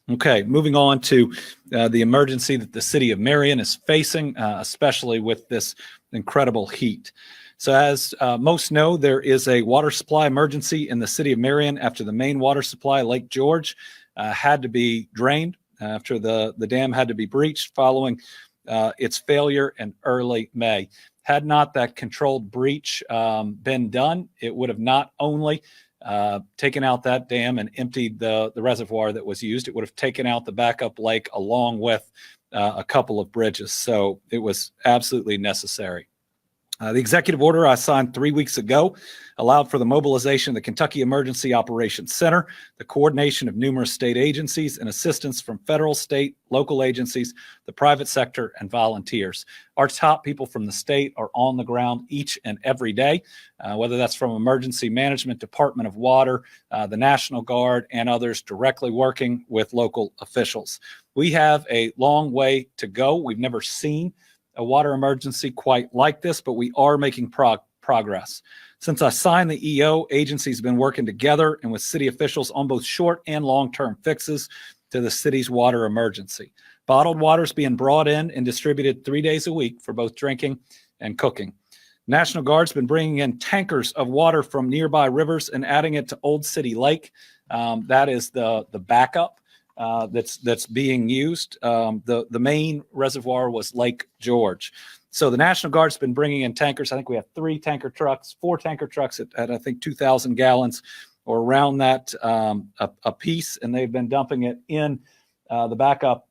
Okay, moving on to the emergency that the city of Marion is facing, especially with this incredible heat. So as most know, there is a water supply emergency in the city of Marion after the main water supply, Lake George, had to be drained after the dam had to be breached following its failure in early May. Had not that controlled breach been done, it would have not only taken out that dam and emptied the reservoir that was used, it would have taken out the backup lake along with a couple of bridges. So it was absolutely necessary. The executive order I signed 3 weeks ago allowed for the mobilization of the Kentucky Emergency Operations Center, the coordination of numerous state agencies, and assistance from federal, state, local agencies, the private sector, and volunteers. Our top people from the state are on the ground each and every day, whether that's from Emergency Management, Department of Water, the National Guard, and others directly working with local officials. We have a long way to go. We've never seen a water emergency quite like this, but we are making progress. Since I signed the EO, agencies have been working together and with city officials on both short and long-term fixes to the city's water emergency. Bottled water is being brought in and distributed 3 days a week for both drinking and cooking. National Guard's been bringing in tankers of water from nearby rivers and adding it to Old City Lake. That is the backup that's being used. The main reservoir was Lake George. So the National Guard's been bringing in tankers. I think we have 4 tanker trucks at I think 2,000 gallons or around that a piece, and they've been dumping it in the backup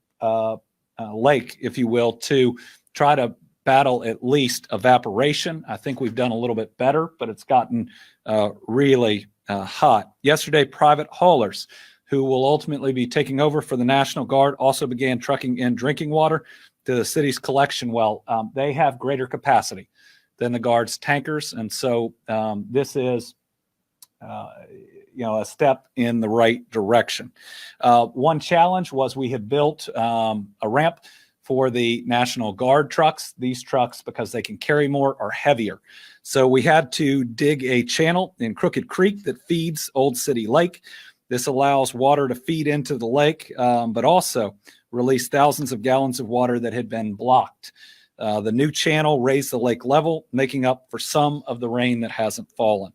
lake, if you will, to try to battle at least evaporation. I think we've done a little bit better, but it's gotten really hot. Yesterday, private haulers who will ultimately be taking over for the National Guard also began trucking in drinking water to the city's collection well. They have greater capacity than the Guard's tankers, and so this is a step in the right direction. One challenge was we had built a ramp for the National Guard trucks. These trucks, because they can carry more, are heavier. So we had to dig a channel in Crooked Creek that feeds Old City Lake. This allows water to feed into the lake, but also release thousands of gallons of water that had been blocked. The new channel raised the lake level, making up for some of the rain that hasn't fallen.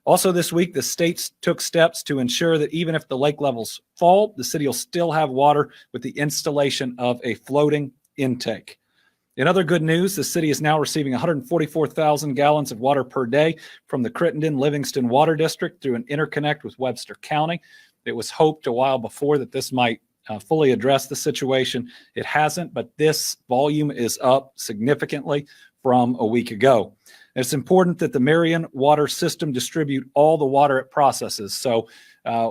Also this week, the states took steps to ensure that even if the lake levels fall, the city will still have water with the installation of a floating intake. In other good news, the city is now receiving 144,000 gallons of water per day from the Crittenden-Livingston Water District through an interconnect with Webster County. It was hoped a while before that this might fully address the situation. It hasn't, but this volume is up significantly from a week ago. It's important that the Marion water system distribute all the water it processes. So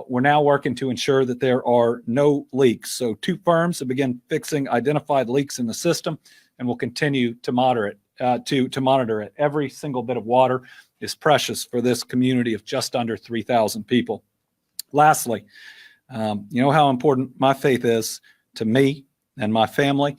we're now working to ensure that there are no leaks. So 2 firms have begun fixing identified leaks in the system, and we'll continue to monitor it. Every single bit of water is precious for this community of just under 3,000 people. Lastly, you know how important my faith is to me and my family.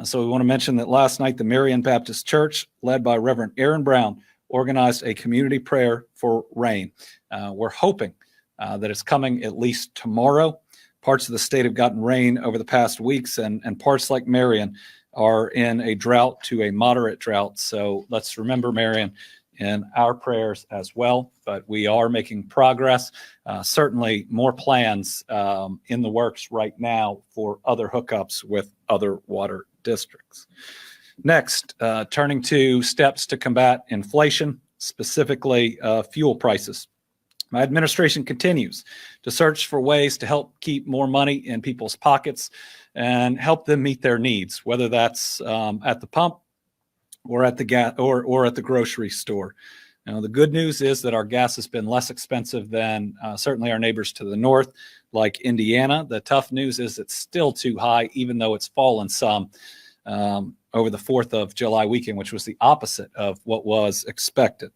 So we want to mention that last night, the Marion Baptist Church, led by Reverend Aaron Brown, organized a community prayer for rain. We're hoping that it's coming at least tomorrow. Parts of the state have gotten rain over the past weeks, and parts like Marion are in a drought to a moderate drought. So let's remember Marion in our prayers as well. But we are making progress. Certainly more plans in the works right now for other hookups with other water districts. Next, turning to steps to combat inflation, specifically fuel prices. My administration continues to search for ways to help keep more money in people's pockets and help them meet their needs, whether that's at the pump or at the gas or at the grocery store. Now, the good news is that our gas has been less expensive than certainly our neighbors to the north, like Indiana. The tough news is it's still too high, even though it's fallen some over the 4th of July weekend, which was the opposite of what was expected.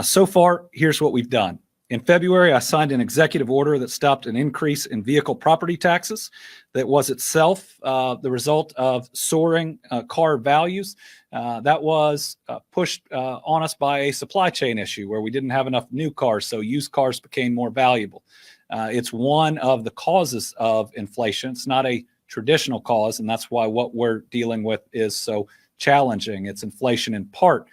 So far, here's what we've done. In February, I signed an executive order that stopped an increase in vehicle property taxes that was itself the result of soaring car values. That was pushed on us by a supply chain issue where we didn't have enough new cars, so used cars became more valuable. It's one of the causes of inflation. It's not a traditional cause, and that's why what we're dealing with is so challenging. It's inflation in part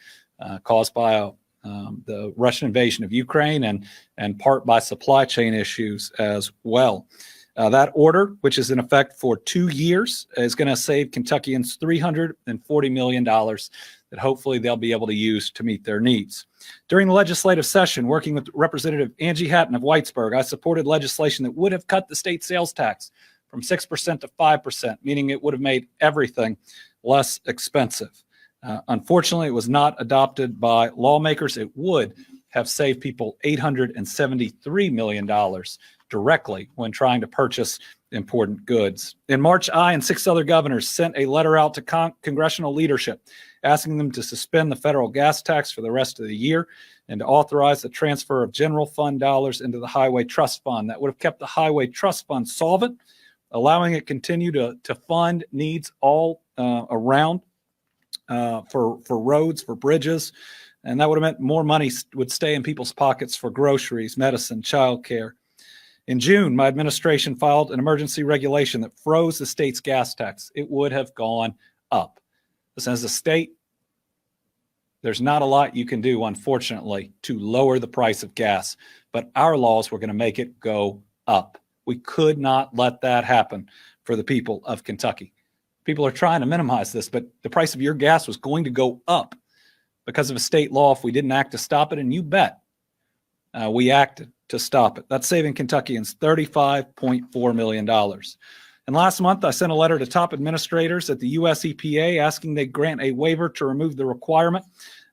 caused by the Russian invasion of Ukraine and part by supply chain issues as well. That order, which is in effect for 2 years, is going to save Kentuckians $340 million that hopefully they'll be able to use to meet their needs. During the legislative session, working with Representative Angie Hatton of Whitesburg, I supported legislation that would have cut the state sales tax from 6% to 5%, meaning it would have made everything less expensive. Unfortunately, it was not adopted by lawmakers. It would have saved people $873 million directly when trying to purchase important goods. In March, I and 6 other governors sent a letter out to congressional leadership asking them to suspend the federal gas tax for the rest of the year and to authorize the transfer of general fund dollars into the Highway Trust Fund. That would have kept the Highway Trust Fund solvent, allowing it continue to fund needs all around for roads, for bridges, and that would have meant more money would stay in people's pockets for groceries, medicine, childcare. In June, my administration filed an emergency regulation that froze the state's gas tax. It would have gone up. Listen, as a state, there's not a lot you can do, unfortunately, to lower the price of gas, but our laws were going to make it go up. We could not let that happen for the people of Kentucky. People are trying to minimize this, but the price of your gas was going to go up because of a state law if we didn't act to stop it, and you bet we acted to stop it. That's saving Kentuckians $35.4 million. And last month, I sent a letter to top administrators at the U.S. EPA asking they grant a waiver to remove the requirement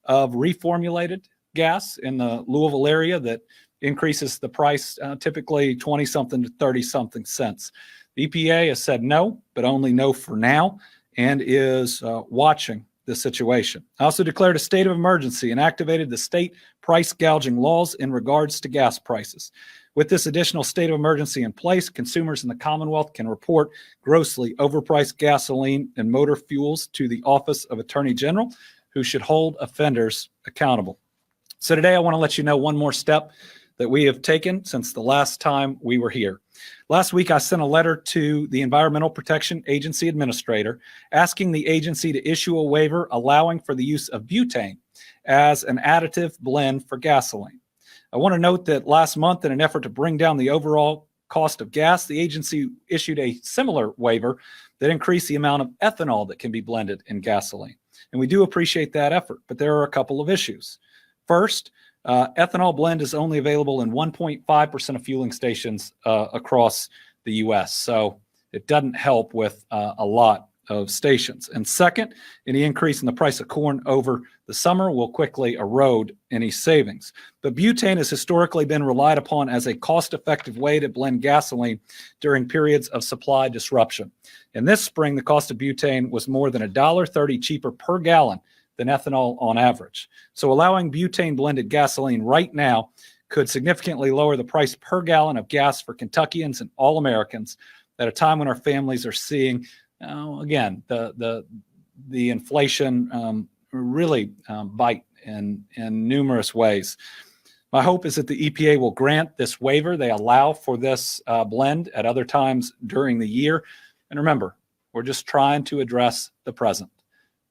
of reformulated gas in the Louisville area that increases the price typically 20-something to 30-something cents. The EPA has said no, but only no for now, and is watching the situation. I also declared a state of emergency and activated the state price gouging laws in regards to gas prices. With this additional state of emergency in place, consumers in the Commonwealth can report grossly overpriced gasoline and motor fuels to the Office of Attorney General, who should hold offenders accountable. So today I want to let you know one more step that we have taken since the last time we were here. Last week, I sent a letter to the Environmental Protection Agency administrator asking the agency to issue a waiver allowing for the use of butane as an additive blend for gasoline. I want to note that last month, in an effort to bring down the overall cost of gas, the agency issued a similar waiver that increased the amount of ethanol that can be blended in gasoline. And we do appreciate that effort, but there are a couple of issues. First, ethanol blend is only available in 1.5% of fueling stations across the U.S., so it doesn't help with a lot of stations. And second, any increase in the price of corn over the summer will quickly erode any savings. But butane has historically been relied upon as a cost-effective way to blend gasoline during periods of supply disruption. And this spring, the cost of butane was more than $1.30 cheaper per gallon than ethanol on average. So allowing butane blended gasoline right now could significantly lower the price per gallon of gas for Kentuckians and all Americans at a time when our families are seeing, again, the inflation really bite in numerous ways. My hope is that the EPA will grant this waiver. They allow for this blend at other times during the year. And remember, we're just trying to address the present.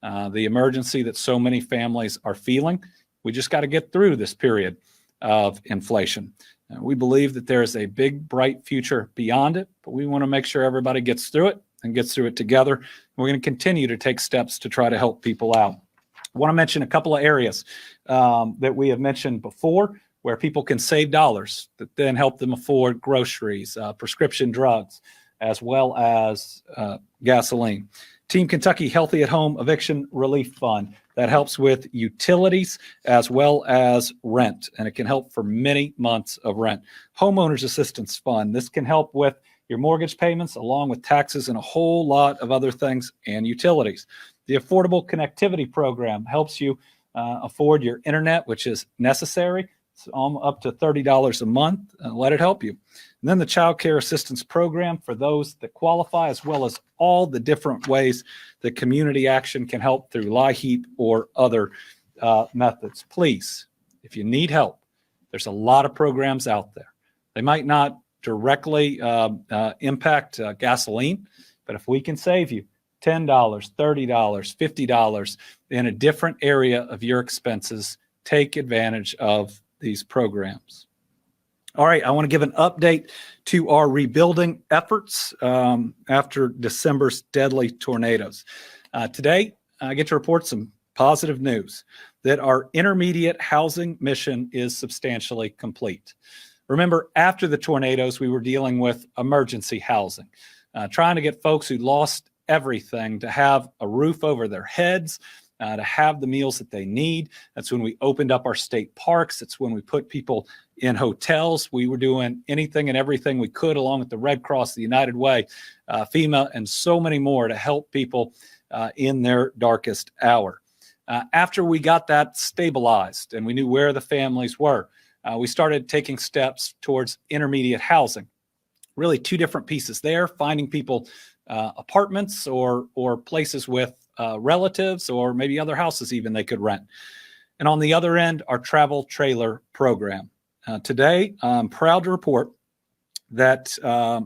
The emergency that so many families are feeling. We just got to get through this period of inflation. We believe that there is a big, bright future beyond it, but we want to make sure everybody gets through it and gets through it together. We're going to continue to take steps to try to help people out. I want to mention a couple of areas that we have mentioned before where people can save dollars that then help them afford groceries, prescription drugs, as well as gasoline. Team Kentucky Healthy at Home Eviction Relief Fund that helps with utilities as well as rent, and it can help for many months of rent. Homeowners Assistance Fund. This can help with your mortgage payments along with taxes and a whole lot of other things and utilities. The Affordable Connectivity Program helps you afford your internet, which is necessary. It's up to $30 a month. Let it help you. And then the Child Care Assistance Program for those that qualify, as well as all the different ways that community action can help through LIHEAP or other methods. Please, if you need help, there's a lot of programs out there. They might not directly impact gasoline, but if we can save you $10, $30, $50 in a different area of your expenses, take advantage of these programs. All right, I want to give an update to our rebuilding efforts after December's deadly tornadoes. Today, I get to report some positive news that our intermediate housing mission is substantially complete. Remember, after the tornadoes, we were dealing with emergency housing, trying to get folks who lost everything to have a roof over their heads, to have the meals that they need. That's when we opened up our state parks. It's when we put people in hotels. We were doing anything and everything we could, along with the Red Cross, the United Way, FEMA, and so many more to help people in their darkest hour. After we got that stabilized and we knew where the families were, we started taking steps towards intermediate housing. Really two different pieces there, finding people apartments or places with relatives or maybe other houses even they could rent. And on the other end, our travel trailer program. Today, I'm proud to report that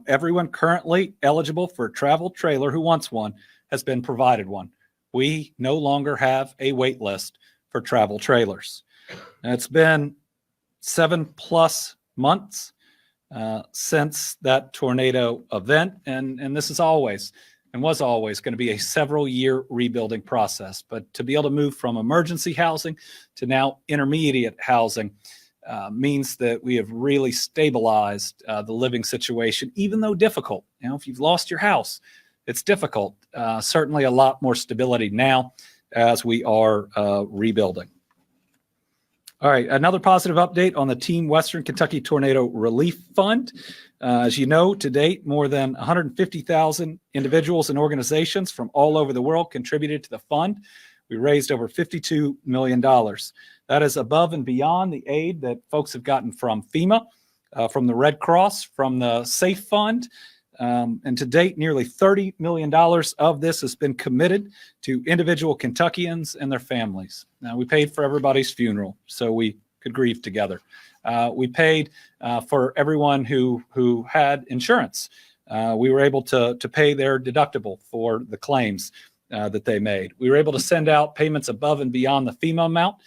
everyone currently eligible for a travel trailer who wants one has been provided one. We no longer have a wait list for travel trailers. And it's been 7+ months since that tornado event, and this is always and was always going to be a several-year rebuilding process. But to be able to move from emergency housing to now intermediate housing means that we have really stabilized the living situation, even though difficult. You know, if you've lost your house, it's difficult. Certainly a lot more stability now as we are rebuilding. All right, another positive update on the Team Western Kentucky Tornado Relief Fund. As you know, to date, more than 150,000 individuals and organizations from all over the world contributed to the fund. We raised over $52 million. That is above and beyond the aid that folks have gotten from FEMA, from the Red Cross, from the SAFE Fund. And to date, nearly $30 million of this has been committed to individual Kentuckians and their families. Now, we paid for everybody's funeral so we could grieve together. We paid for everyone who had insurance. We were able to pay their deductible for the claims that they made. We were able to send out payments above and beyond the FEMA amount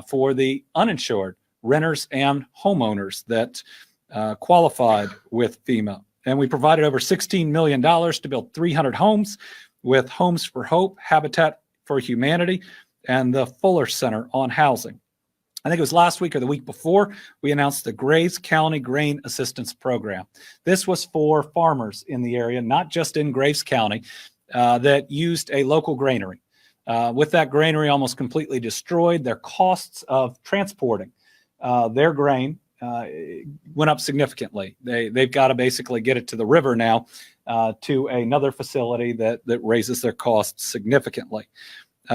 for the uninsured renters and homeowners that qualified with FEMA. And we provided over $16 million to build 300 homes with Homes for Hope, Habitat for Humanity, and the Fuller Center on Housing. I think it was last week or the week before, we announced the Graves County Grain Assistance Program. This was for farmers in the area, not just in Graves County, that used a local granary. With that granary almost completely destroyed, their costs of transporting their grain went up significantly. They've got to basically get it to the river now to another facility that raises their costs significantly.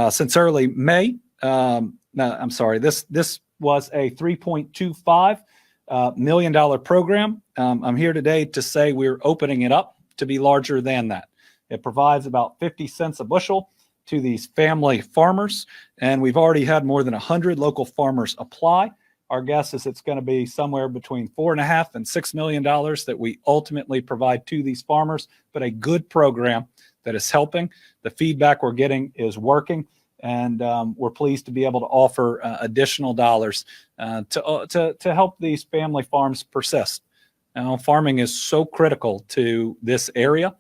Since early May, this was a $3.25 million program. I'm here today to say we're opening it up to be larger than that. It provides about 50 cents a bushel to these family farmers, and we've already had more than 100 local farmers apply. Our guess is it's going to be somewhere between $4.5 and $6 million that we ultimately provide to these farmers, but a good program that is helping. The feedback we're getting is working, and we're pleased to be able to offer additional dollars to help these family farms persist. Now, farming is so critical to this area.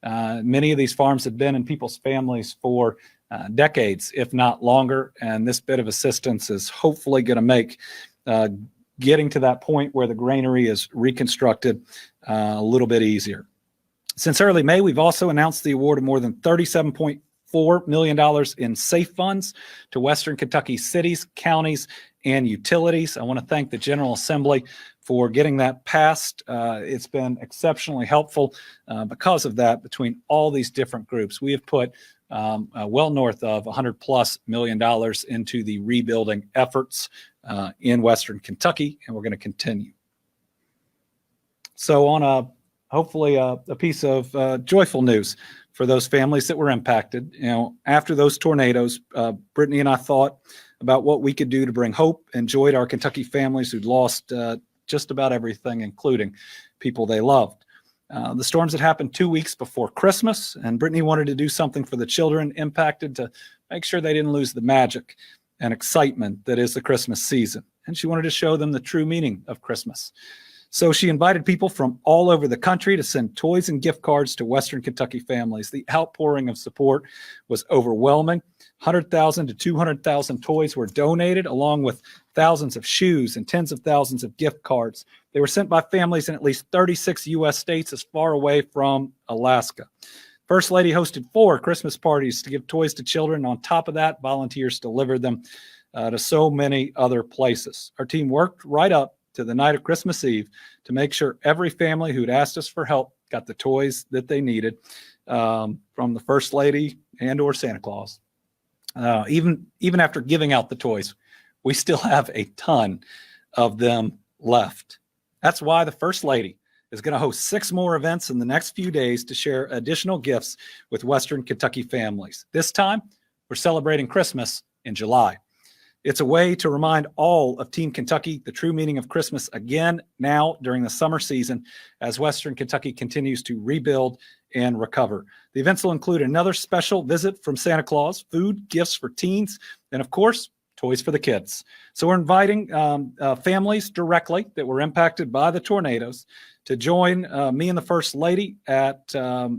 Many of these farms have been in people's families for decades, if not longer, and this bit of assistance is hopefully going to make getting to that point where the granary is reconstructed a little bit easier. Since early May, we've also announced the award of more than $37.4 million in SAFE funds to Western Kentucky cities, counties, and utilities. I want to thank the General Assembly for getting that passed. It's been exceptionally helpful because of that between all these different groups. We have put well north of $100+ million into the rebuilding efforts in Western Kentucky, and we're going to continue. So on hopefully a piece of joyful news for those families that were impacted. You know, after those tornadoes, Brittany and I thought about what we could do to bring hope and joy to our Kentucky families who'd lost just about everything, including people they loved. The storms had happened 2 weeks before Christmas, and Brittany wanted to do something for the children impacted to make sure they didn't lose the magic and excitement that is the Christmas season. And she wanted to show them the true meaning of Christmas. So she invited people from all over the country to send toys and gift cards to Western Kentucky families. The outpouring of support was overwhelming. 100,000 to 200,000 toys were donated, along with thousands of shoes and tens of thousands of gift cards. They were sent by families in at least 36 U.S. states as far away from Alaska. First Lady hosted 4 Christmas parties to give toys to children. On top of that, volunteers delivered them to so many other places. Our team worked right up to the night of Christmas Eve to make sure every family who'd asked us for help got the toys that they needed from the First Lady and or Santa Claus. Even after giving out the toys, we still have a ton of them left. That's why the First Lady is going to host 6 more events in the next few days to share additional gifts with Western Kentucky families. This time, we're celebrating Christmas in July. It's a way to remind all of Team Kentucky the true meaning of Christmas again now during the summer season as Western Kentucky continues to rebuild and recover. The events will include another special visit from Santa Claus, food, gifts for teens, and of course, toys for the kids. So we're inviting families directly that were impacted by the tornadoes to join me and the First Lady at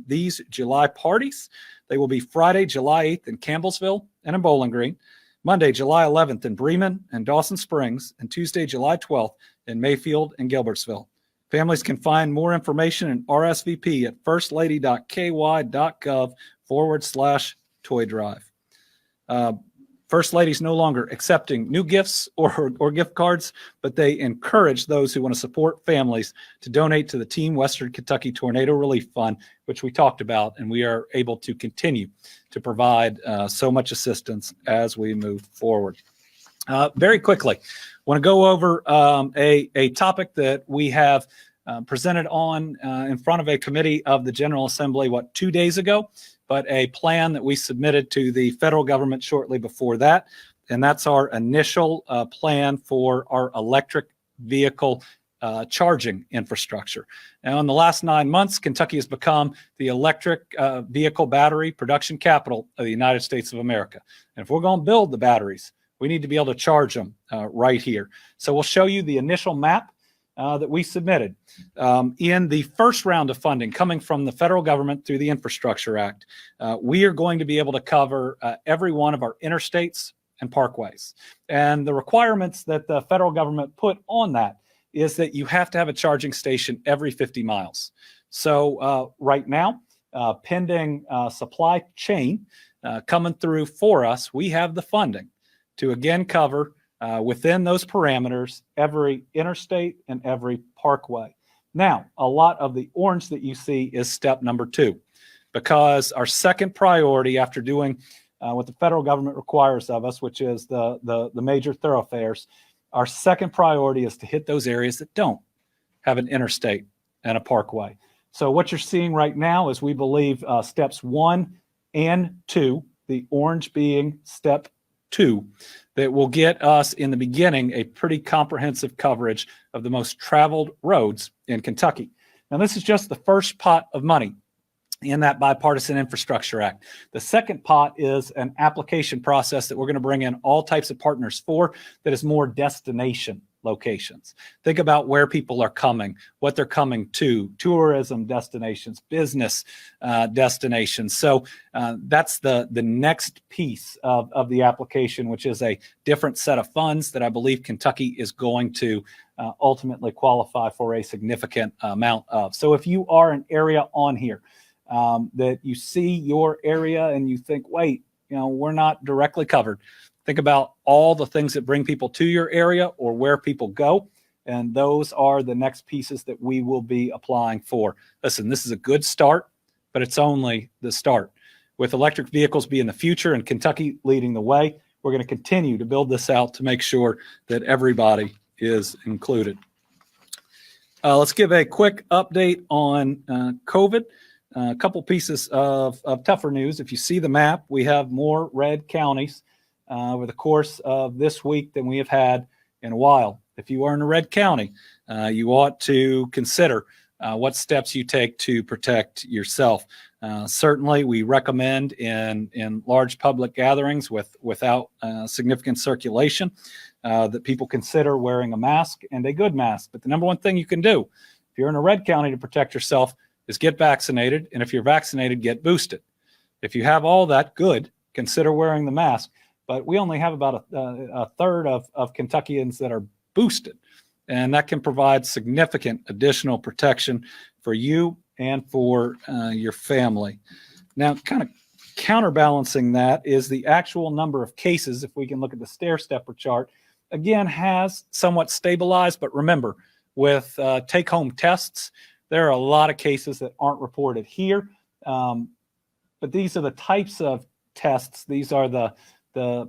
these July parties. They will be Friday, July 8th in Campbellsville and in Bowling Green, Monday, July 11th in Bremen and Dawson Springs, and Tuesday, July 12th in Mayfield and Gilbertsville. Families can find more information and RSVP at firstlady.ky.gov/toy drive. First Lady's no longer accepting new gifts or gift cards, but they encourage those who want to support families to donate to the Team Western Kentucky Tornado Relief Fund, which we talked about, and we are able to continue to provide so much assistance as we move forward. Very quickly, I want to go over a topic that we have presented on in front of a committee of the General Assembly, 2 days ago, but a plan that we submitted to the federal government shortly before that. And that's our initial plan for our electric vehicle charging infrastructure. Now, in the last 9 months, Kentucky has become the electric vehicle battery production capital of the United States of America. And if we're going to build the batteries, we need to be able to charge them right here. So we'll show you the initial map that we submitted. In the first round of funding coming from the federal government through the Infrastructure Act, we are going to be able to cover every one of our interstates and parkways. And the requirements that the federal government put on that is that you have to have a charging station every 50 miles. So right now, pending supply chain coming through for us, we have the funding to again cover within those parameters every interstate and every parkway. Now, a lot of the orange that you see is step number 2, because our second priority after doing what the federal government requires of us, which is the major thoroughfares, our second priority is to hit those areas that don't have an interstate and a parkway. So what you're seeing right now is we believe steps 1 and 2, the orange being step 2, that will get us in the beginning a pretty comprehensive coverage of the most traveled roads in Kentucky. Now, this is just the first pot of money in that Bipartisan Infrastructure Act. The second pot is an application process that we're going to bring in all types of partners for that is more destination locations. Think about where people are coming, what they're coming to, tourism destinations, business destinations. So that's the next piece of the application, which is a different set of funds that I believe Kentucky is going to ultimately qualify for a significant amount of. So if you are an area on here that you see your area and you think, wait, we're not directly covered, think about all the things that bring people to your area or where people go. And those are the next pieces that we will be applying for. Listen, this is a good start, but it's only the start. With electric vehicles being the future and Kentucky leading the way, we're going to continue to build this out to make sure that everybody is included. Let's give a quick update on COVID. A couple pieces of tougher news. If you see the map, we have more red counties over the course of this week than we have had in a while. If you are in a red county, you ought to consider what steps you take to protect yourself. Certainly, we recommend in large public gatherings without significant circulation that people consider wearing a mask, and a good mask. But the number one thing you can do if you're in a red county to protect yourself is get vaccinated, and if you're vaccinated, get boosted. If you have all that, good, consider wearing the mask. But we only have about a third of Kentuckians that are boosted, and that can provide significant additional protection for you and for your family. Now, kind of counterbalancing that is the actual number of cases. If we can look at the stair-stepper chart, again, has somewhat stabilized. But remember, with take-home tests, there are a lot of cases that aren't reported here. But these are the types of tests. These are the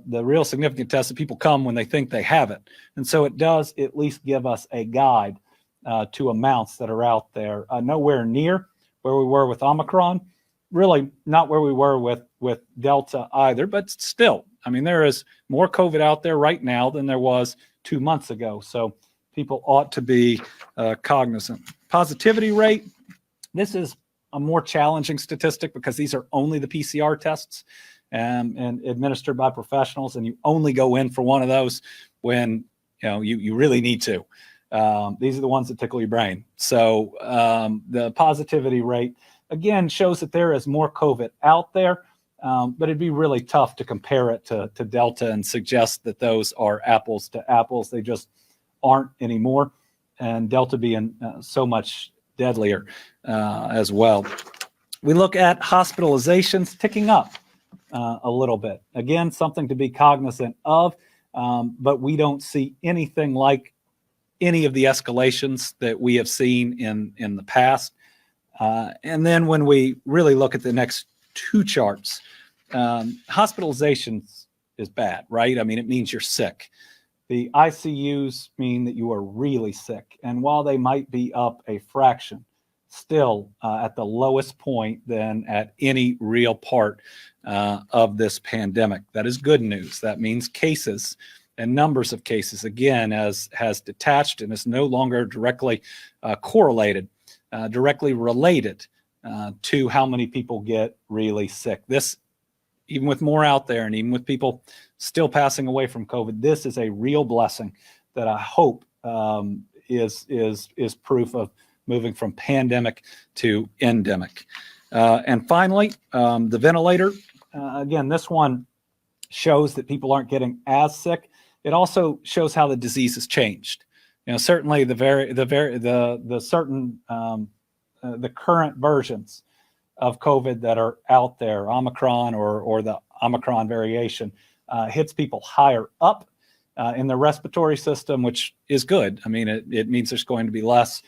real significant tests that people come when they think they have it. And so it does at least give us a guide to amounts that are out there. Nowhere near where we were with Omicron, really not where we were with Delta either, but still, I mean, there is more COVID out there right now than there was 2 months ago. So people ought to be cognizant. Positivity rate, this is a more challenging statistic because these are only the PCR tests and administered by professionals, and you only go in for one of those when you really need to. These are the ones that tickle your brain. So the positivity rate, again, shows that there is more COVID out there, but it'd be really tough to compare it to Delta and suggest that those are apples to apples. They just aren't anymore, and Delta being so much deadlier as well. We look at hospitalizations ticking up a little bit. Again, something to be cognizant of, but we don't see anything like any of the escalations that we have seen in the past. And then when we really look at the next two charts, hospitalizations is bad, right? I mean, it means you're sick. The ICUs mean that you are really sick. And while they might be up a fraction, still at the lowest point than at any real part of this pandemic. That is good news. That means cases and numbers of cases, again, has detached and is no longer directly correlated, directly related to how many people get really sick. This, even with more out there and even with people still passing away from COVID, this is a real blessing that I hope is proof of moving from pandemic to endemic. And finally, the ventilator. Again, this one shows that people aren't getting as sick. It also shows how the disease has changed. Certainly the current versions of COVID that are out there, Omicron or the Omicron variation, hits people higher up in the respiratory system, which is good. I mean, it means there's going to be less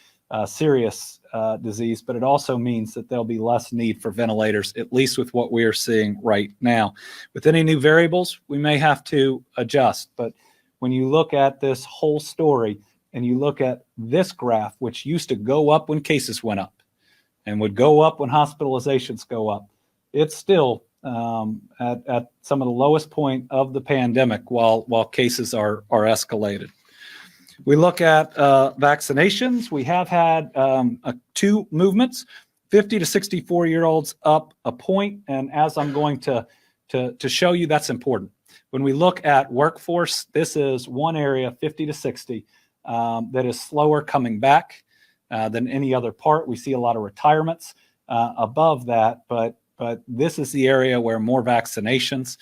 serious disease, but it also means that there'll be less need for ventilators, at least with what we are seeing right now. With any new variables, we may have to adjust. But when you look at this whole story and you look at this graph, which used to go up when cases went up and would go up when hospitalizations go up, it's still at some of the lowest point of the pandemic while cases are escalated. We look at vaccinations. We have had two movements, 50 to 64-year-olds up a point. And as I'm going to show you, that's important. When we look at workforce, this is one area, 50 to 60, that is slower coming back than any other part. We see a lot of retirements above that, but this is the area where more vaccinations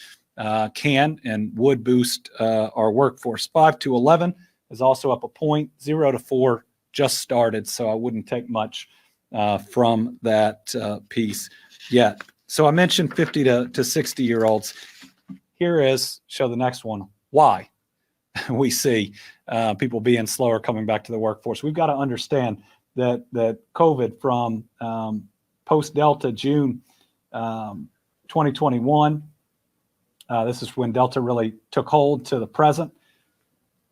can and would boost our workforce. 5 to 11 is also up a point. 0 to 4 just started, so I wouldn't take much from that piece yet. So I mentioned 50 to 60-year-olds. Here is, show the next one, why we see people being slower coming back to the workforce. We've got to understand that COVID from post-Delta June 2021, this is when Delta really took hold, to the present,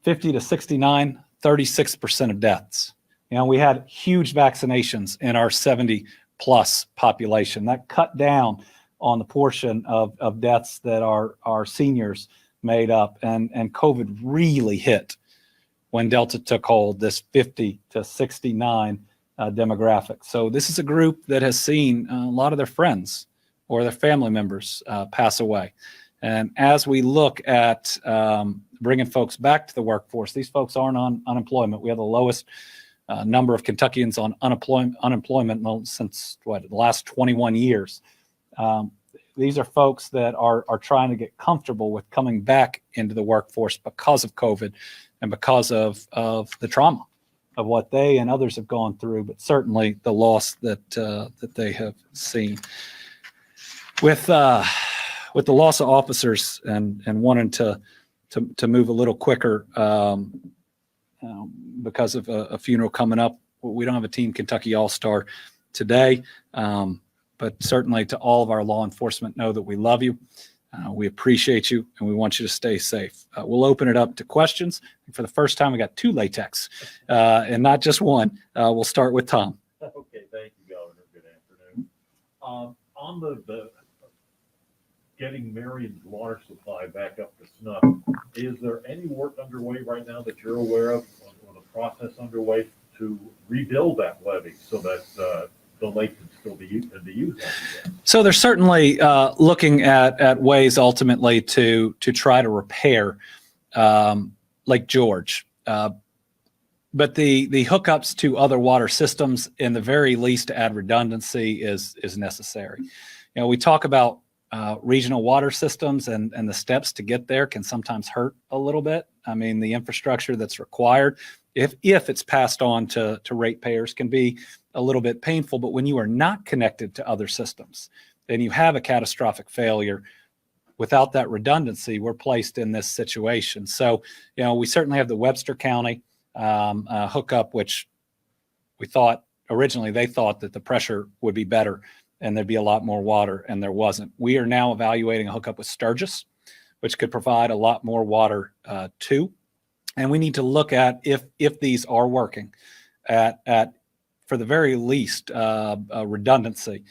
50 to 69, 36% of deaths. We had huge vaccinations in our 70 plus population. That cut down on the portion of deaths that our seniors made up. And COVID really hit when Delta took hold, this 50 to 69 demographic. So this is a group that has seen a lot of their friends or their family members pass away. And as we look at bringing folks back to the workforce, these folks aren't on unemployment. We have the lowest number of Kentuckians on unemployment since the last 21 years. These are folks that are trying to get comfortable with coming back into the workforce because of COVID and because of the trauma of what they and others have gone through, but certainly the loss that they have seen. With the loss of officers and wanting to move a little quicker because of a funeral coming up, we don't have a Team Kentucky All-Star today, but certainly to all of our law enforcement, know that we love you. We appreciate you, and we want you to stay safe. We'll open it up to questions. For the first time, we got 2 latex and not just one. We'll start with Tom. Okay, thank you, Governor. Good afternoon. On the getting Marion's water supply back up to snuff, is there any work underway right now that you're aware of, or the process underway to rebuild that levee so that the lake can still be used again? So they're certainly looking at ways ultimately to try to repair Lake George. But the hookups to other water systems, in the very least, to add redundancy is necessary. We talk about regional water systems, and the steps to get there can sometimes hurt a little bit. I mean, the infrastructure that's required, if it's passed on to ratepayers, can be a little bit painful. But when you are not connected to other systems, then you have a catastrophic failure. Without that redundancy, we're placed in this situation. So, we certainly have the Webster County hookup, which we thought originally they thought that the pressure would be better and there'd be a lot more water, and there wasn't. We are now evaluating a hookup with Sturgis, which could provide a lot more water too. And we need to look at if these are working at for the very least redundancy,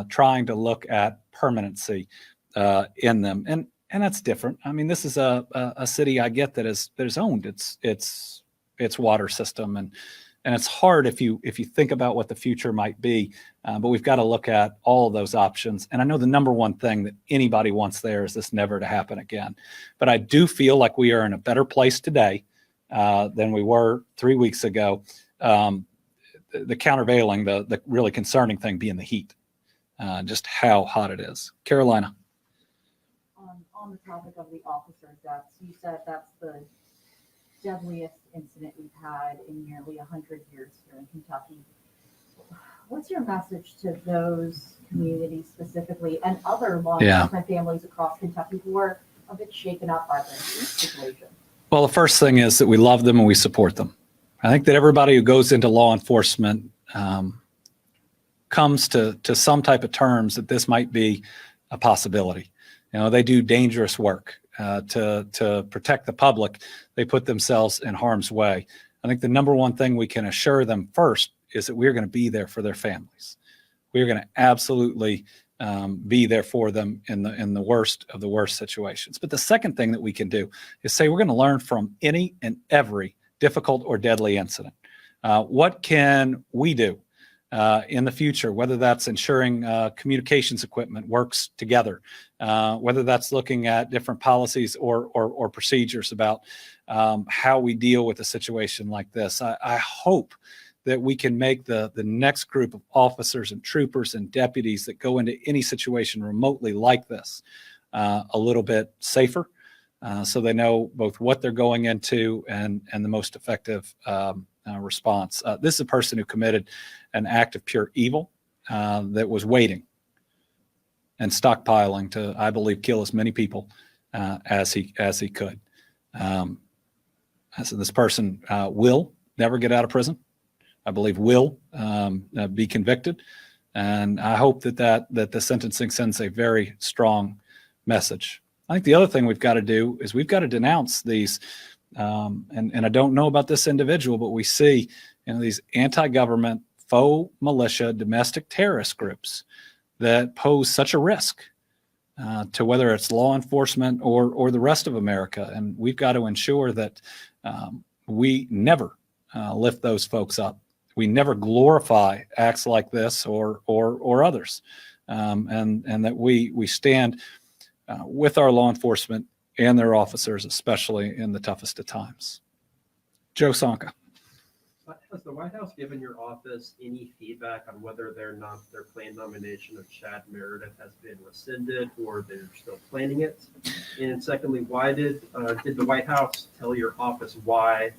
trying to look at permanency in them. And that's different. I mean, this is a city, I get, that is owned its water system, and it's hard if you think about what the future might be, but we've got to look at all of those options. And I know the number one thing that anybody wants there is this never to happen again. But I do feel like we are in a better place today than we were 3 weeks ago. The countervailing, the really concerning thing being the heat, just how hot it is. Carolina. On the topic of the officer deaths, you said that's the deadliest incident we've had in nearly 100 years here in Kentucky. What's your message to those communities specifically, and other law enforcement families across Kentucky who are a bit shaken up by this situation? Well, the first thing is that we love them and we support them. I think that everybody who goes into law enforcement comes to some type of terms that this might be a possibility. They do dangerous work to protect the public. They put themselves in harm's way. I think the number one thing we can assure them first is that we're going to be there for their families. We're going to absolutely be there for them in the worst of the worst situations. But the second thing that we can do is say we're going to learn from any and every difficult or deadly incident. What can we do in the future, whether that's ensuring communications equipment works together, whether that's looking at different policies or procedures about how we deal with a situation like this. I hope that we can make the next group of officers and troopers and deputies that go into any situation remotely like this a little bit safer, so they know both what they're going into and the most effective response. This is a person who committed an act of pure evil that was waiting and stockpiling to, I believe, kill as many people as he could. So this person will never get out of prison. I believe will be convicted, and I hope that the sentencing sends a very strong message. I think the other thing we've got to do is we've got to denounce these, and I don't know about this individual, but we see these anti-government, faux militia, domestic terrorist groups that pose such a risk to whether it's law enforcement or the rest of America, and we've got to ensure that we never lift those folks up. we never glorify acts like this or others, and that we stand with our law enforcement and their officers, especially in the toughest of times. Joe Sonka. Has the White House given your office any feedback on whether their planned nomination of Chad Meredith has been rescinded or they're still planning it? And secondly, why did the White House tell your office why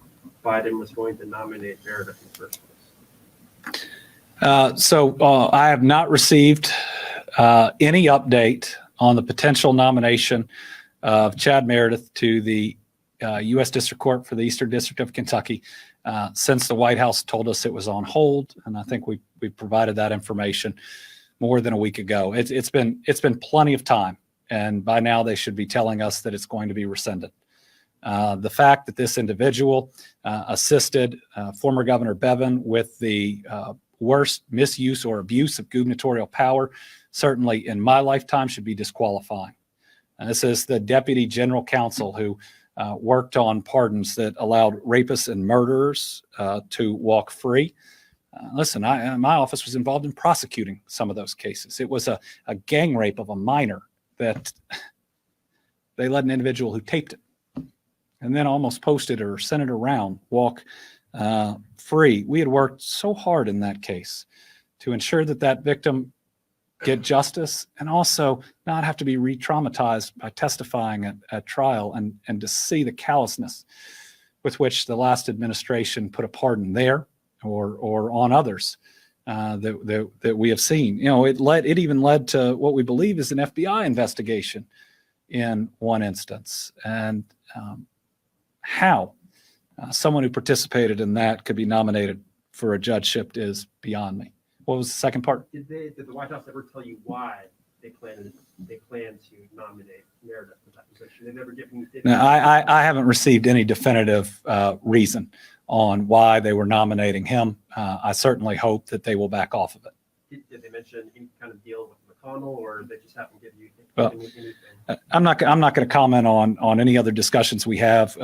Biden was going to nominate Meredith in the first place? So I have not received any update on the potential nomination of Chad Meredith to the U.S. District Court for the Eastern District of Kentucky since the White House told us it was on hold, and I think we provided that information more than a week ago. It's been plenty of time, and by now they should be telling us that it's going to be rescinded. The fact that this individual assisted former Governor Bevin with the worst misuse or abuse of gubernatorial power, certainly in my lifetime, should be disqualifying. And this is the Deputy General Counsel who worked on pardons that allowed rapists and murderers to walk free. Listen, my office was involved in prosecuting some of those cases. It was a gang rape of a minor that they let an individual who taped it and then almost posted or sent it around walk free. We had worked so hard in that case to ensure that victim get justice and also not have to be re-traumatized by testifying at trial, and to see the callousness with which the last administration put a pardon there or on others that we have seen. It even led to what we believe is an FBI investigation in one instance. And how someone who participated in that could be nominated for a judgeship is beyond me. What was the second part? Did the White House ever tell you why they plan to nominate Meredith for that position? They never given you. No, I haven't received any definitive reason on why they were nominating him. I certainly hope that they will back off of it. Did they mention any kind of deal with McConnell, or they just haven't given you anything? I'm not going to comment on any other discussions we have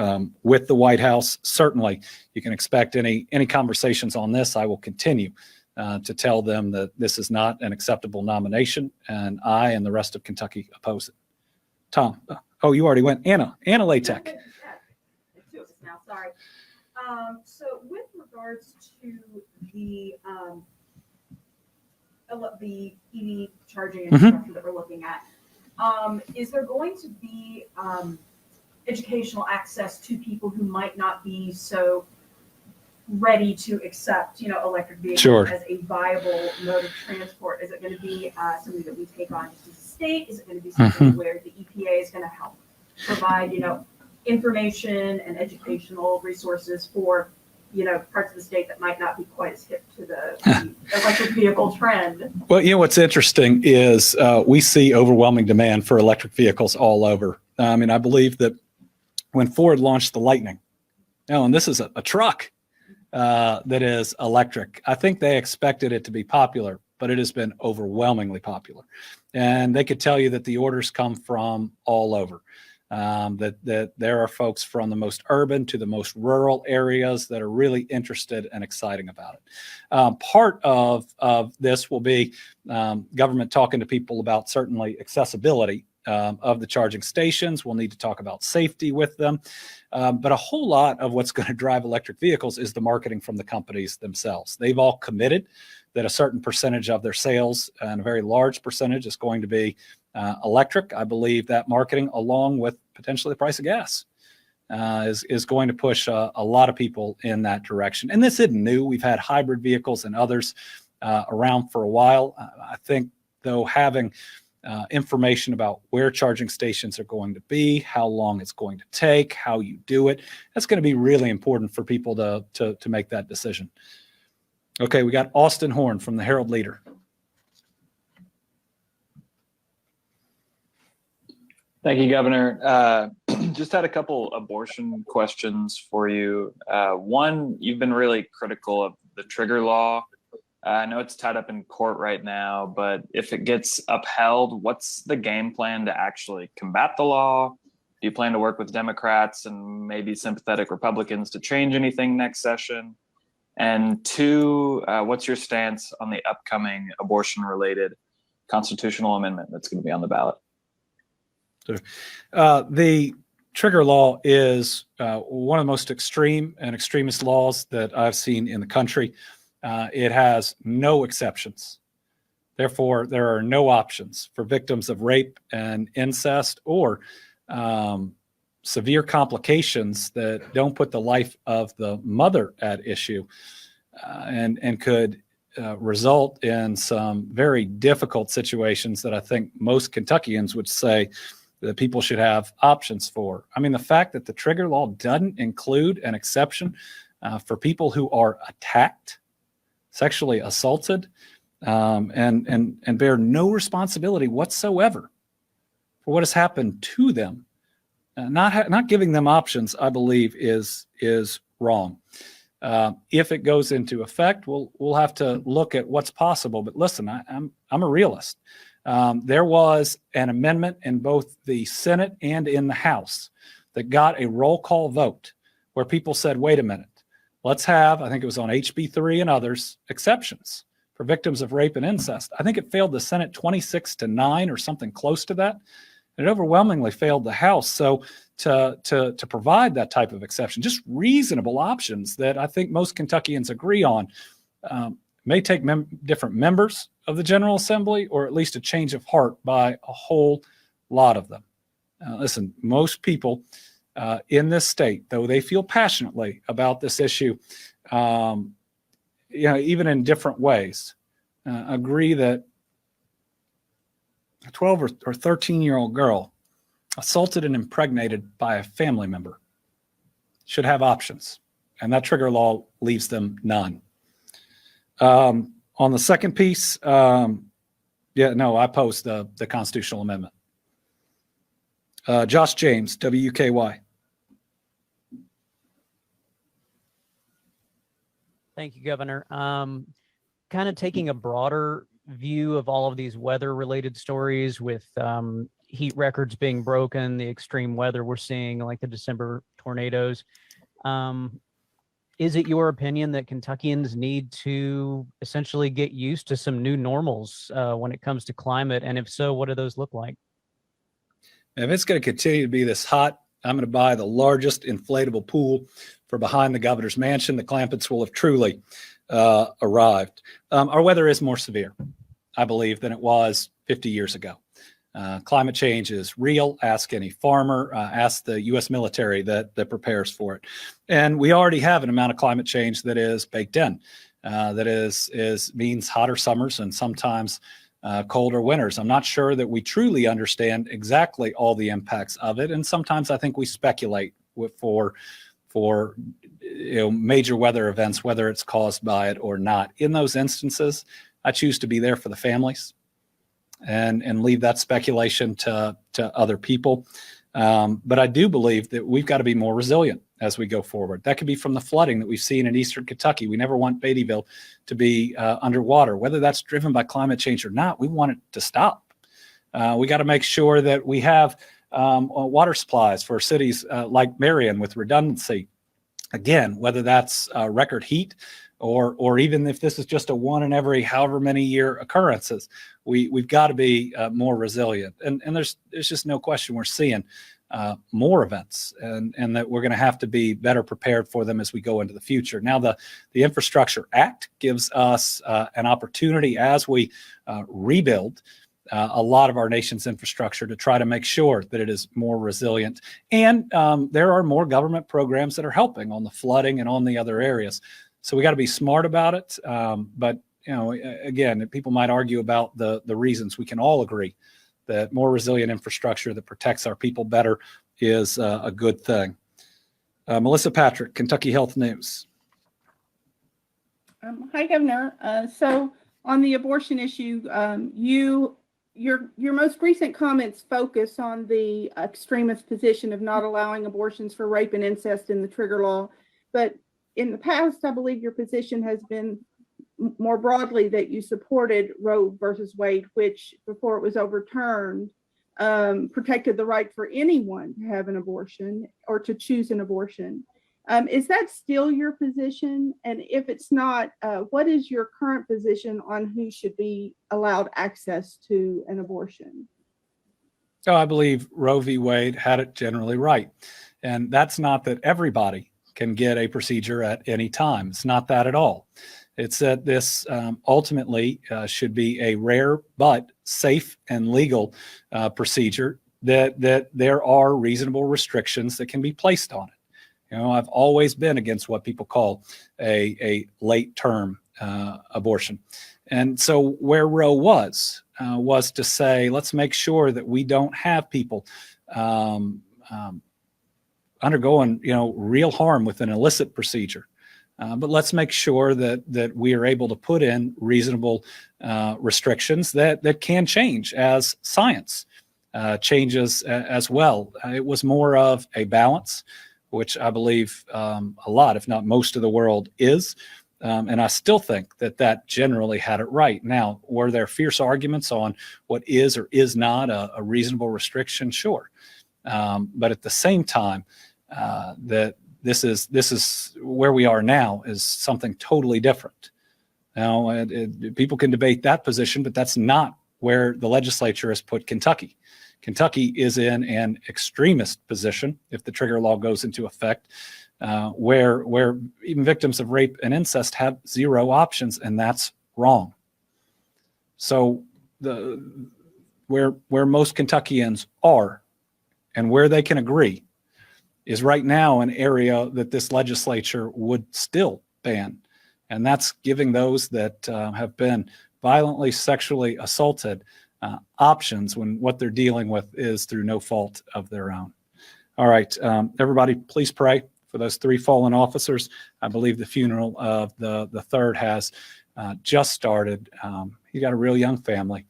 with the White House. Certainly, you can expect any conversations on this. I will continue to tell them that this is not an acceptable nomination, and I and the rest of Kentucky oppose it. Tom, you already went. Anna Latek. Yeah, now, sorry. So with regards to the EV charging infrastructure that we're looking at, is there going to be educational access to people who might not be so ready to accept, electric vehicles as a viable mode of transport? Is it going to be something that we take on just as a state? Is it going to be something where the EPA is going to help provide, information and educational resources for, parts of the state that might not be quite as hip to the electric vehicle trend? Well, what's interesting is we see overwhelming demand for electric vehicles all over. I believe that when Ford launched the Lightning, and this is a truck that is electric, I think they expected it to be popular, but it has been overwhelmingly popular. And they could tell you that the orders come from all over. That there are folks from the most urban to the most rural areas that are really interested and exciting about it. Part of this will be government talking to people about certainly accessibility of the charging stations. We'll need to talk about safety with them. But a whole lot of what's going to drive electric vehicles is the marketing from the companies themselves. They've all committed that a certain percentage of their sales, and a very large percentage, is going to be electric. I believe that marketing, along with potentially the price of gas, is going to push a lot of people in that direction. And this isn't new. We've had hybrid vehicles and others around for a while. I think, though, having information about where charging stations are going to be, how long it's going to take, how you do it, that's going to be really important for people to make that decision. Okay, we got Austin Horn from the Herald Leader. Thank you, Governor. Just had a couple abortion questions for you. One, you've been really critical of the trigger law. I know it's tied up in court right now, but if it gets upheld, what's the game plan to actually combat the law? Do you plan to work with Democrats and maybe sympathetic Republicans to change anything next session? And two, what's your stance on the upcoming abortion-related constitutional amendment that's going to be on the ballot? The trigger law is one of the most extreme and extremist laws that I've seen in the country. It has no exceptions. Therefore, there are no options for victims of rape and incest or severe complications that don't put the life of the mother at issue and could result in some very difficult situations that I think most Kentuckians would say that people should have options for. I mean, the fact that the trigger law doesn't include an exception for people who are attacked, sexually assaulted, and bear no responsibility whatsoever for what has happened to them. Not giving them options, I believe, is wrong. If it goes into effect, we'll have to look at what's possible. But listen, I'm a realist. There was an amendment in both the Senate and in the House that got a roll call vote where people said, wait a minute, let's have, I think it was on HB3 and others, exceptions for victims of rape and incest. I think it failed the Senate 26-9 or something close to that. And it overwhelmingly failed the House. So to provide that type of exception, just reasonable options that I think most Kentuckians agree on, may take different members of the General Assembly, or at least a change of heart by a whole lot of them. Listen, most people in this state, though they feel passionately about this issue, even in different ways, agree that a 12 or 13-year-old girl assaulted and impregnated by a family member should have options, and that trigger law leaves them none. On the second piece, I oppose the constitutional amendment. Josh James, WUKY. Thank you, Governor. Kind of taking a broader view of all of these weather-related stories with heat records being broken, the extreme weather we're seeing, like the December tornadoes. Is it your opinion that Kentuckians need to essentially get used to some new normals when it comes to climate? And if so, what do those look like? If it's going to continue to be this hot, I'm going to buy the largest inflatable pool for behind the governor's mansion. The Clampetts will have truly arrived. Our weather is more severe, I believe, than it was 50 years ago. Climate change is real. Ask any farmer, ask the U.S. military that prepares for it. And we already have an amount of climate change that is baked in, that means hotter summers and sometimes colder winters. I'm not sure that we truly understand exactly all the impacts of it. And sometimes I think we speculate for major weather events, whether it's caused by it or not. In those instances, I choose to be there for the families and leave that speculation to other people. But I do believe that we've got to be more resilient as we go forward. That could be from the flooding that we've seen in eastern Kentucky. We never want Beattyville to be underwater. Whether that's driven by climate change or not, we want it to stop. We got to make sure that we have water supplies for cities like Marion with redundancy. Again, whether that's record heat or even if this is just a one in every however many year occurrences, we've got to be more resilient. And there's just no question we're seeing more events and that we're going to have to be better prepared for them as we go into the future. Now, the Infrastructure Act gives us an opportunity as we rebuild a lot of our nation's infrastructure to try to make sure that it is more resilient. And there are more government programs that are helping on the flooding and on the other areas. So we got to be smart about it. But, again, people might argue about the reasons. We can all agree that more resilient infrastructure that protects our people better is a good thing. Melissa Patrick, Kentucky Health News. Hi, Governor. So on the abortion issue, your most recent comments focus on the extremist position of not allowing abortions for rape and incest in the trigger law. But in the past, I believe your position has been more broadly that you supported Roe versus Wade, which before it was overturned, protected the right for anyone to have an abortion or to choose an abortion. Is that still your position? And if it's not, what is your current position on who should be allowed access to an abortion? So I believe Roe v. Wade had it generally right. And that's not that everybody can get a procedure at any time. It's not that at all. It's that this ultimately should be a rare but safe and legal procedure that there are reasonable restrictions that can be placed on it. I've always been against what people call a late term abortion. And so where Roe was to say, let's make sure that we don't have people undergoing, real harm with an illicit procedure. But let's make sure that we are able to put in reasonable restrictions that can change as science changes as well. It was more of a balance, which I believe a lot, if not most of the world is. And I still think that generally had it right. Now, were there fierce arguments on what is or is not a reasonable restriction? Sure. But at the same time, that this is where we are now is something totally different. Now, people can debate that position, but that's not where the legislature has put Kentucky. Kentucky is in an extremist position if the trigger law goes into effect, where even victims of rape and incest have zero options, and that's wrong. So where most Kentuckians are and where they can agree is right now an area that this legislature would still ban. And that's giving those that have been violently sexually assaulted options when what they're dealing with is through no fault of their own. All right, everybody, please pray for those 3 fallen officers. I believe the funeral of the third has just started. You got a real young family.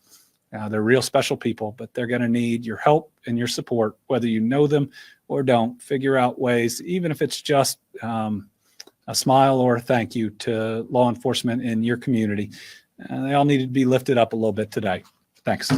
They're real special people, but they're going to need your help and your support, whether you know them or don't. Figure out ways, even if it's just a smile or a thank you to law enforcement in your community. They all need to be lifted up a little bit today. Thanks.